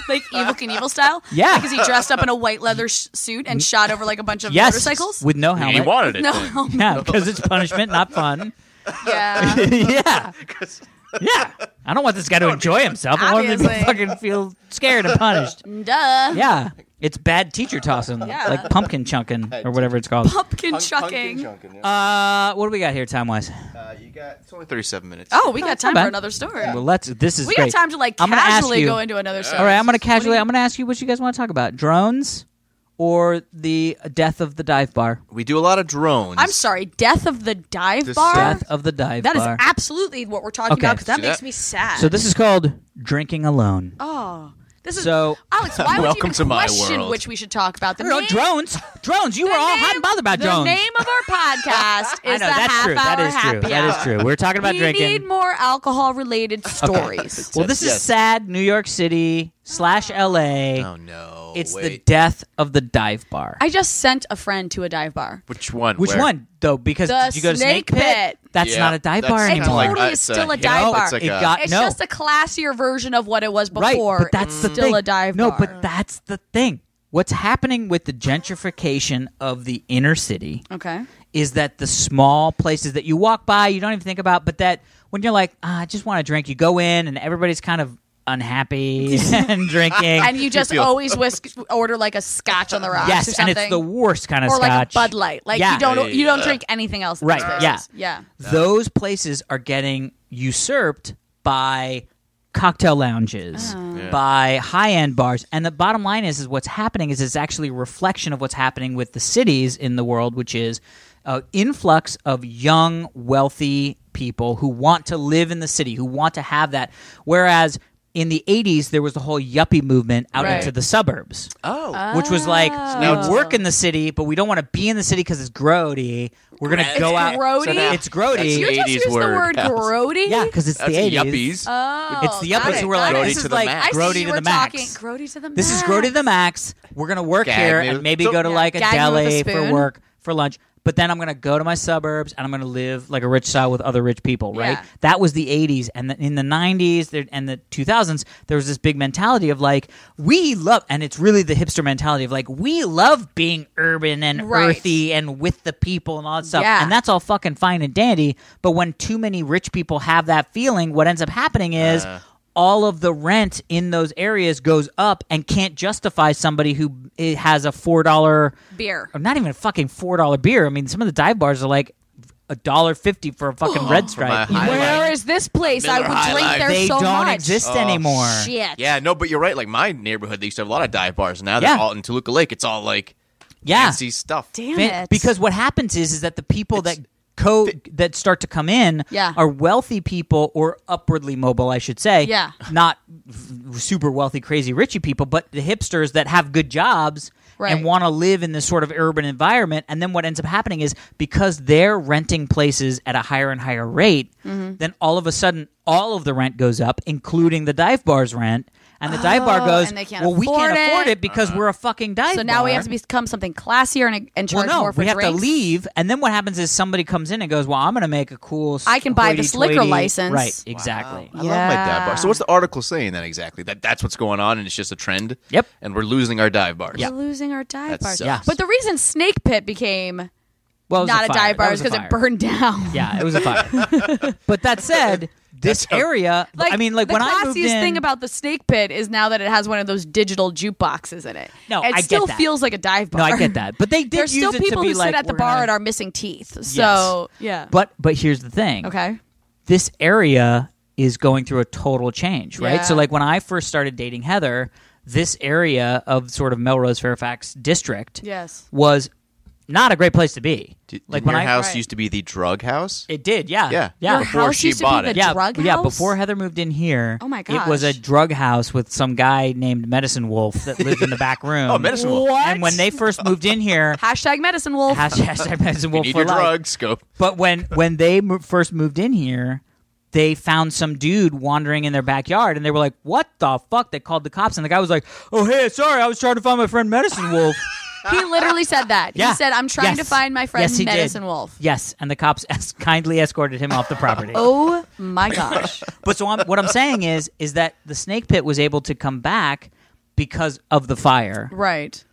Like Evil Knievel style? Yeah. Because he dressed up in a white leather suit and shot over like a bunch of Yes, motorcycles? with no He helmet. wanted it. No. then. Yeah, because it's punishment, not fun. Yeah. Yeah. Yeah. I don't want this guy to enjoy himself. I want him to Obviously. fucking feel scared and punished. Duh. Yeah. It's bad teacher tossing. Yeah. Like pumpkin chunking or whatever it's called. Pumpkin chucking. What do we got here time wise? You got it's only 37 minutes. Oh, we got time bad. for another story. Well, this is We great. got time to like I'm gonna ask casually you- go into another story. All right, I'm going to ask you what you guys want to talk about. Drones or the death of the dive bar? We do a lot of drones. I'm sorry, death of the dive This- bar? Death of the dive That is bar. absolutely what we're talking Okay. about because that See makes that? me sad. So this is called drinking alone. Oh. This is So- Alex, why would you Welcome even to my question world. which we should talk about? The No, name, drones. You were all hot and bothered about the drones. name of our podcast I is know the that's Half true. Hour That is true. Happy That is Hour. true. We're talking about We drinking. need more alcohol-related stories. Well, this is Yes. sad. New York City / LA. Oh no. It's the wait. death of the dive bar. I just sent a friend to a dive bar. Which one? Which Where? one though? Because The did you go to Snake Snake Pit. That's Yeah, not a dive that's bar kinda anymore. It totally is it's still a you dive know, bar. It's like It a, got- It's no. just a classier version of what it was Right, before. but that's it's the still thing. a dive No, bar. but that's the thing. What's happening with the gentrification of the inner city okay. is that the small places that you walk by, you don't even think about, but that when you're like, I just want to drink, you go in and everybody's kind of unhappy and drinking. And you just feel- always order like a scotch on the rocks or yes, and something. it's the worst kind of or like a scotch. Bud Light. Like Yeah. you don't drink anything else. In Right, those yeah. places. Yeah. Those places are getting usurped by cocktail lounges, by high-end bars. And the bottom line is what's happening is it's actually a reflection of what's happening with the cities in the world, which is an influx of young, wealthy people who want to live in the city, who want to have that. Whereas in the 80s, there was the whole yuppie movement out Right. into the suburbs. Oh. Which was like, Oh. we work in the city, but we don't want to be in the city because it's grody. We're going to go out. grody? So it's grody. That's You just 80s used the word, word Alice. grody? Yeah, because it's That's the 80s. yuppies. Oh, It's the got yuppies it, who were got like, it. this Grody is to the like max. I see grody you to were the max. talking grody to the max. This is grody to the max. We're going to work Gag here me and with- maybe So- go to like a Gag me with a deli for spoon. work, for lunch. But then I'm going to go to my suburbs and I'm going to live like a rich style with other rich people, right? Yeah. That was the 80s. And in the 90s and the 2000s, there was this big mentality of like, we love, and it's really the hipster mentality of like, we love being urban and Right. earthy and with the people and all that stuff. Yeah. And that's all fucking fine and dandy. But when too many rich people have that feeling, what ends up happening is all of the rent in those areas goes up and can't justify somebody who has a $4 beer. or not even a fucking $4 beer. I mean, some of the dive bars are like $1.50 for a fucking Red Stripe. my High Where Life. is this place? I Miller would High drink Life. there They so don't much. exist anymore. Shit. Yeah, no, but you're right. Like my neighborhood, they used to have a lot of dive bars. Now they're Yeah. all in Toluca Lake. It's all like Yeah. fancy stuff. Damn Fan- it. Because what happens is that the people that start to come in Yeah. are wealthy people or upwardly mobile, I should say. Yeah. Not super wealthy, crazy, richy people, but the hipsters that have good jobs Right. and want to live in this sort of urban environment. And then what ends up happening is because they're renting places at a higher and higher rate, then all of a sudden all of the rent goes up, including the dive bar's rent. And the dive bar goes, and they can't we can't afford it because Uh-huh. we're a fucking dive bar. So now we have to become something classier and charge more for we have drinks. to leave. And then what happens is somebody comes in and goes, well, I'm going to make a cool I can buy this liquor hoity-toity-" license. Right, exactly. I love my dive bar. So what's the article saying then exactly? That's what's going on and it's just a trend? Yep. And we're losing our dive bars. We're losing our dive That bars. sucks. Yeah. But the reason Snake Pit became Well, it was not a fire. dive bar That is was a because it fire. burned down. Yeah, it was a fire. But that said, this area, the when I moved classiest in, thing about the Snake Pit is now that it has one of those digital jukeboxes in it. No, it I get still that. feels like a dive bar. No, I get that. But they did There's use still it people to be who like, sit at the we're bar gonna- and are missing teeth. So yeah. But here's the thing. Okay. This area is going through a total change, right? Yeah. So like when I first started dating Heather, this area of sort of Melrose Fairfax district Yes. was not a great place to be. Like when your house Right. used to be the drug house? It did, yeah. Yeah. Yeah. Your Before house she used to bought be it. the Yeah, drug yeah. house? Before Heather moved in here, Oh my it was a gosh. drug house with some guy named Medicine Wolf that lived in the back room. Oh, Medicine Wolf. What? And when they first moved in here, Hashtag Medicine Wolf. hashtag Medicine You Wolf need for your life. drugs. Go. But when they first moved in here, they found some dude wandering in their backyard, and they were like, "What the fuck?" They called the cops, and the guy was like, "Oh, hey, sorry, I was trying to find my friend Medicine Wolf." He literally said that. Yeah. He said, I'm trying to Yes. find my friend Yes, he did. Medicine Wolf. Yes, and the cops kindly escorted him off the property. Oh my gosh. But so what I'm saying is that the Snake Pit was able to come back because of the fire. Right.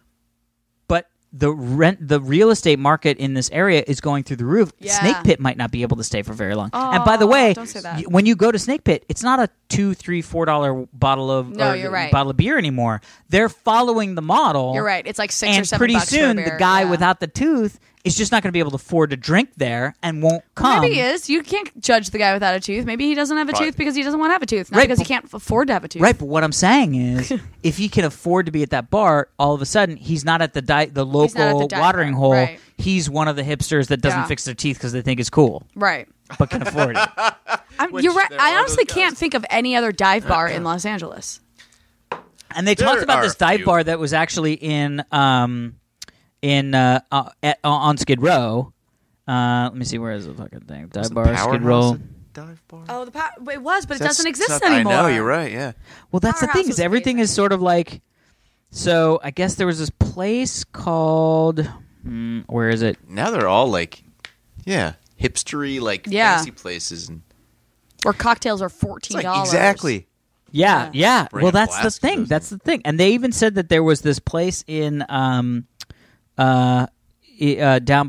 But the real estate market in this area is going through the roof. Yeah. Snake Pit might not be able to stay for very long. And Oh, by the way, don't say that. when you go to Snake Pit, it's not a $2, $3, $4 bottle of No, you're right. bottle of beer anymore. They're following the model. You're right. It's like $6 or And $7 pretty for a soon, the beer. guy Yeah. without the tooth is just not going to be able to afford to drink there and won't come. Maybe he is. You can't judge the guy without a tooth. Maybe he doesn't have a Right. tooth because he doesn't want to have a tooth, not Right, because he but- can't afford to have a tooth. Right, but what I'm saying is, if he can afford to be at that bar, all of a sudden he's not at the local dive watering bar, hole. right. He's one of the hipsters that doesn't Yeah. fix their teeth because they think it's cool, Right. but can afford it. Which You're right. there I are honestly those can't guys. think of any other dive bar in Los Angeles. And they There talked about are this a dive few. bar that was actually on Skid Row. Let me see, where is the fucking thing? Dive bar, Skid Row. Dive bar? Oh, it was, but it That's doesn't exist not- anymore. I know, you're right, yeah. Well, that's the Powerhouse thing, is was everything amazing. is sort of like. So I guess there was this place called. Where is it? Now they're all like, hipstery, like Yeah. fancy places. And Where cocktails are it's $14. like, exactly. Yeah. Bring Well, a that's the blast to thing. those That's the thing. And they even said that there was this place in down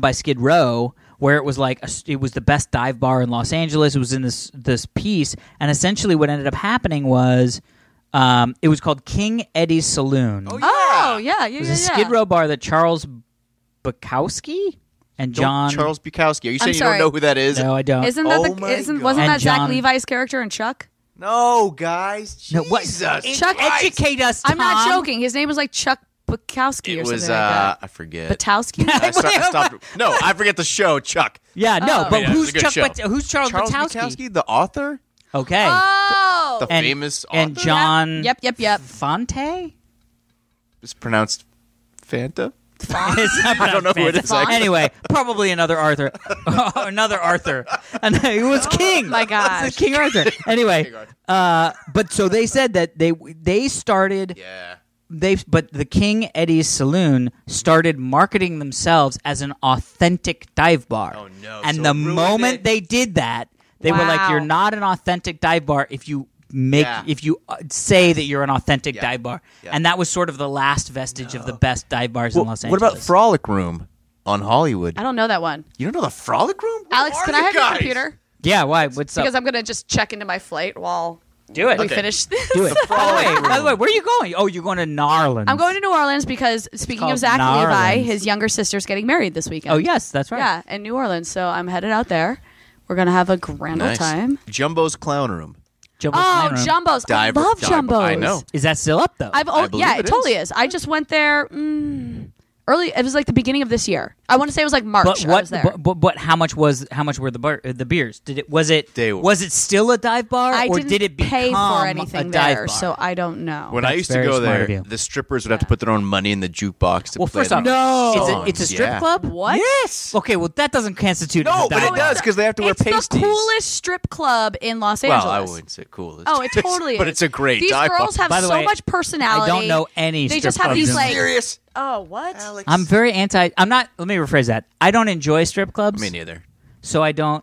by Skid Row where it was like it was the best dive bar in Los Angeles. It was in this piece, and essentially what ended up happening was it was called King Eddie's Saloon. Oh, yeah. It was a Skid Row bar that Charles Bukowski and John. Charles Bukowski. Are you saying you sorry. don't know who that is? No, I don't. Isn't that Oh my God. wasn't And that Zach John- Levi's character in Chuck? No, guys. No, what? Jesus. Chuck- Christ. Educate us, I'm not Tom. joking. His name was like Chuck Bukowski It or was, something like I forget. that. Batowski? I stopped. No, I forget the show, Chuck. Yeah, no, Oh. but Yeah, it's who's a good Chuck? show. Who's Charles Charles Bukowski? Bukowski, the author? Okay. Oh! The And- famous author? and John. Yep. Fonte. It's pronounced Fanta? I don't know who it is, actually. Anyway, probably another Arthur. Another Arthur. And it was King. my gosh. It's King Arthur. Anyway, King Arthur. but so they said that they started Yeah. but the King Eddie's Saloon started marketing themselves as an authentic dive bar. Oh, no. And So the it ruined moment it. they did that, they were like, Wow. "You're not an authentic dive bar if you Yeah. say that you're an authentic Yeah. dive bar." Yeah. And that was sort of the last vestige of the best dive bars in Los What Angeles. about Frolic Room on Hollywood? I don't know that one. You don't know the Frolic Room? Who Alex, are can I you have your guys? computer? Yeah, why? What's up? Because I'm going to just check into my flight while Do it. we Okay. finish this. Do it. By the way, where are you going? Oh, you're going to Narland. I'm going to New Orleans because, speaking called of Zach New Levi, Orleans. his younger sister's getting married this weekend. Oh, yes, that's right. Yeah, in New Orleans. So I'm headed out there. We're going to have a grand old Nice. time. Jumbo's Clown Room. Jumbo's Oh, Clown Room. Jumbos. Dive- I love dive- Jumbos. I know. Is that still up, though? I believe Yeah, it it totally is. is. I just went there It was like the beginning of this year. I want to say it was like March. But I was there. But how much were the beers? Was it still a dive bar, I or didn't did it become pay for a anything dive there, bar? so I don't know. When I That's used to very go smart of there, you. the strippers would have to put their own money in the jukebox to Well, play first them off, songs. it's a strip Yeah. club. What? Yes. Okay, well that doesn't constitute. No, as a but dive it bar. does because they have to wear It's pasties. the coolest strip club in Los Well, Angeles. I wouldn't say coolest. Oh, it totally is. But it's a great These dive girls bar. have By the so way, much personality. I don't know any They strip just have clubs these in- like. Serious? Oh, what? Alex. I'm very anti. I'm not. Let me rephrase that. I don't enjoy strip clubs. Me neither. So I don't.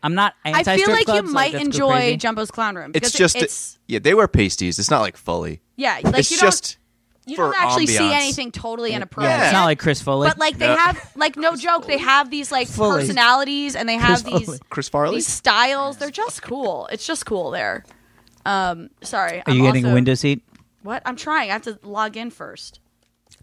I'm not anti. I feel strip like clubs, you might let's go enjoy crazy. Jumbo's Clown Room. It's because just yeah, they wear pasties. It's not like fully. Yeah, like It's you just you for don't actually see ambiance. anything totally inappropriate. Yeah, it's not like Chris Foley. But like they No. have like no joke, they have these like Fully. personalities and they have Chris these Foley. Chris Farley. these styles. They're just cool. It's just cool there. Sorry. Are you getting a window seat? What? I'm trying. I have to log in first.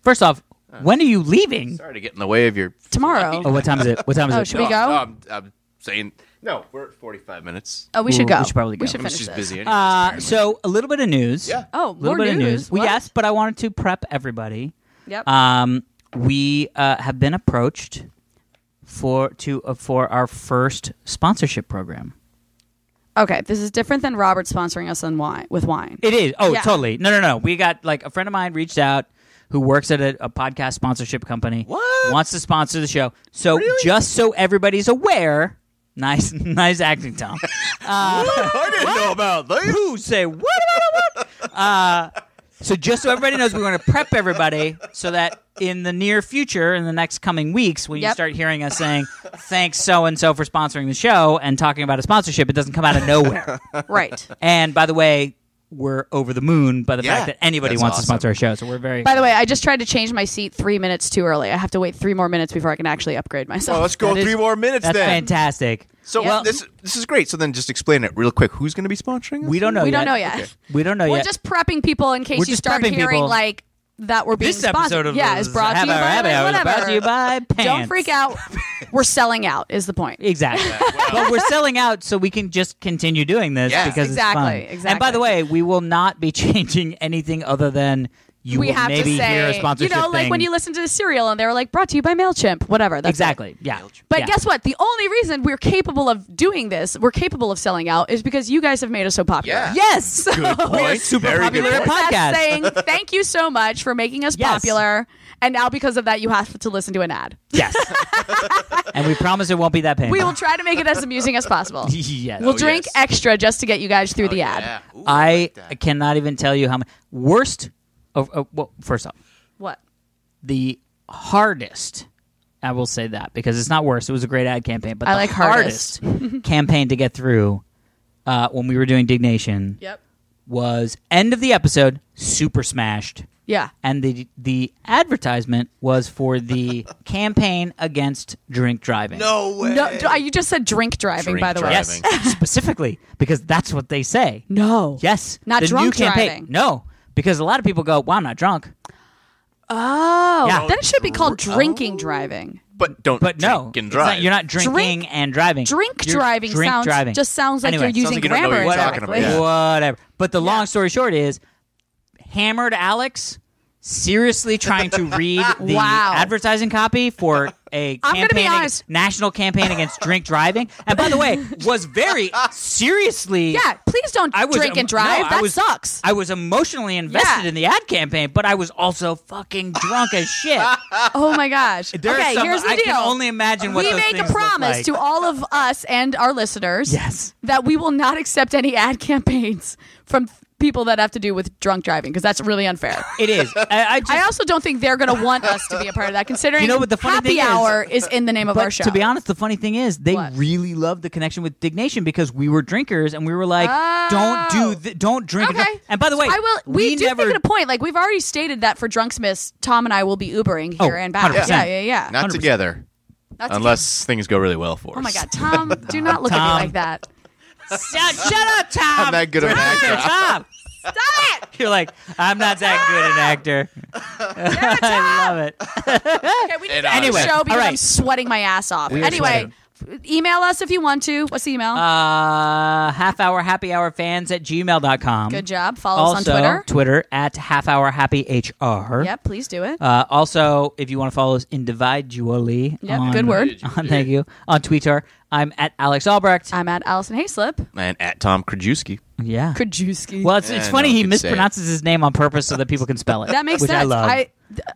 First off, when are you leaving? Sorry to get in the way of your Tomorrow. Oh, what time is it? What time is Oh, it? should we go? No, I'm saying no. We're at 45 minutes. Oh, we should Ooh, go. we should probably go. We should I mean, finish she's this. busy. Anyway, So a little bit of news. Yeah. Oh, A little more bit of news. Well, What? yes, but I wanted to prep everybody. Yep. We have been approached for our first sponsorship program. Okay, this is different than Robert sponsoring us on with wine. It is. Oh, Yeah. totally. No. We got like a friend of mine reached out who works at a podcast sponsorship company. What? Wants to sponsor the show. So just so everybody's aware, nice acting, Tom. I didn't know about that. Who say what? So just so everybody knows, we're going to prep everybody so that in the near future, in the next coming weeks, when you Yep. start hearing us saying, thanks so-and-so for sponsoring the show and talking about a sponsorship, it doesn't come out of nowhere. Right. And by the way, we're over the moon by the Yeah, fact that anybody that's wants to awesome. sponsor our show. So we're very By the way, I just tried to change my seat 3 minutes too early. I have to wait 3 more minutes before I can actually upgrade myself. Well, let's go That is- 3 more minutes That's then. fantastic. So Yeah. this is great. So then just explain it real quick. Who's going to be sponsoring us? We don't know we yet. don't know yet. Okay. We don't know We're yet. just prepping people in case We're you just start prepping hearing people. like that we're being This sponsored. episode of yeah, is brought to you by Happy Hour is whatever. brought to you by Pants. Don't freak out. We're selling out is the point. Exactly. But we're selling out so we can just continue doing this Yeah. because Exactly, it's fun. And by exactly. the way, we will not be changing anything other than you We will have maybe to say, hear a sponsorship like thing. when you listen to the Serial and they were like, brought to you by MailChimp, whatever. That's it. Exactly. Yeah. But Yeah. guess what? The only reason we're capable of doing this, we're capable of selling out, is because you guys have made us so popular. Yeah. Yes. Good We are point. super Very popular good at point. podcast. That's saying thank you so much for making us Yes. popular. And now because of that, you have to listen to an ad. Yes. And we promise it won't be that painful. We will try to make it as amusing as possible. Yes. We'll drink yes. extra just to get you guys through the ad. Yeah. Ooh, I like that. cannot even tell you how much worst. Well, first off, What? the hardest. I will say that because it's not worse. It was a great ad campaign, but I the like hardest campaign to get through when we were doing Dignation Yep. was end of the episode, super smashed, Yeah. and the advertisement was for the campaign against drink driving. No way. No, you just said drink driving, Drink by the way. driving. Yes, specifically because that's what they say. No. Yes, Not the drunk new campaign. driving. No, because a lot of people go, "Well, I'm not drunk," Oh. Yeah. Then it should be called drinking driving. But don't but no, drink and it's not- drive. you're not drinking and driving. Drink You're driving drink sounds driving. just sounds like Anyway, you're using like you don't know grammar what you're talking incorrectly. about. Yeah. Whatever. But the long story short is, hammered Alex seriously trying to read the Wow. advertising copy for a I'm gonna be campaign honest. national campaign against drink driving. And by the way, was very seriously. Yeah, please don't I was drink and drive. no, That sucks. I was emotionally invested Yeah. in the ad campaign, but I was also fucking drunk as shit. Oh my gosh. There are okay, some- here's the I deal. can only imagine what we those make a things look promise like. to all of us and our listeners Yes. that we will not accept any ad campaigns from people that have to do with drunk driving because that's really unfair. It is. I just, I also don't think they're going to want us to be a part of that, considering You know what the funny happy thing is? hour is in the name of but our show. to be honest, the funny thing is they What? really loved the connection with Dignation because we were drinkers and we were like, Oh. don't drink. and Okay. drive." And by the way, I will. We do never. make it a point. Like we've already stated that for Drunksmiths, Tom and I will be Ubering here Oh, and back. 100%. Yeah. Not 100%. together. Not Unless things go really well for us. Oh my God, Tom! Do not look at Tom. me like that. Shut up, Tom. I'm that good of an actor. Tom. Stop it! You're like, I'm not that good an actor. I love it. Okay, we need to end Anyway, the show because all right. I'm sweating my ass off. We are Anyway, sweating. Email us if you want to. What's the email? halfhourhappyhourfans@gmail.com. Good job. Follow us on Twitter. Twitter at halfhourhappyhr. Yep, please do it. Also, if you want to follow us individually. Yep, good word. Thank you. On Twitter, I'm at Alex Albrecht. I'm at Alison Haislip. And at Tom Krajewski. Yeah. Krajewski. Well, it's funny he mispronounces his name on purpose so that people can spell it. That makes which sense. I love.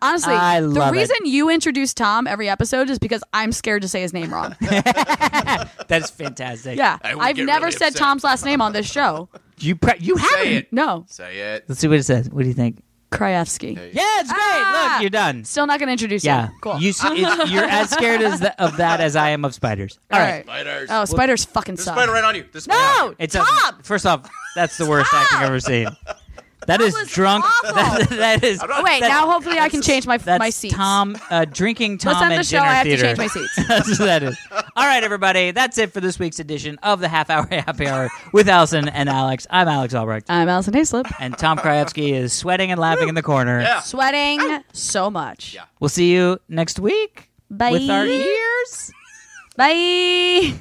Honestly, I the love reason you introduce Tom every episode is because I'm scared to say his name wrong. That's fantastic. Yeah. I would I've get never really said upset. Tom's last name on this show. You haven't. it. No. Say it. Let's see what it says. What do you think? Krajewski. Yeah, it's great. Look, you're done. Still not going to introduce Yeah. you. Cool. You're as scared of that as I am of spiders. All right. Spiders. Oh, spiders fucking There's a suck. spider right on you. There's a spider on No! you. Tom! First off, that's the worst acting I've ever seen. That is was drunk. awful. That is. Oh, wait, now hopefully I can change my That's seats. Tom drinking Tom Let's end at the show. dinner I have theater. to change my seats. That's what that is. All right, everybody. That's it for this week's edition of the Half Hour Happy Hour with Alison and Alex. I'm Alex Albrecht. I'm Alison Haislip. And Tom Krajewski is sweating and laughing in the corner. Yeah. Sweating so much. Yeah. We'll see you next week Bye. with our ears. Bye.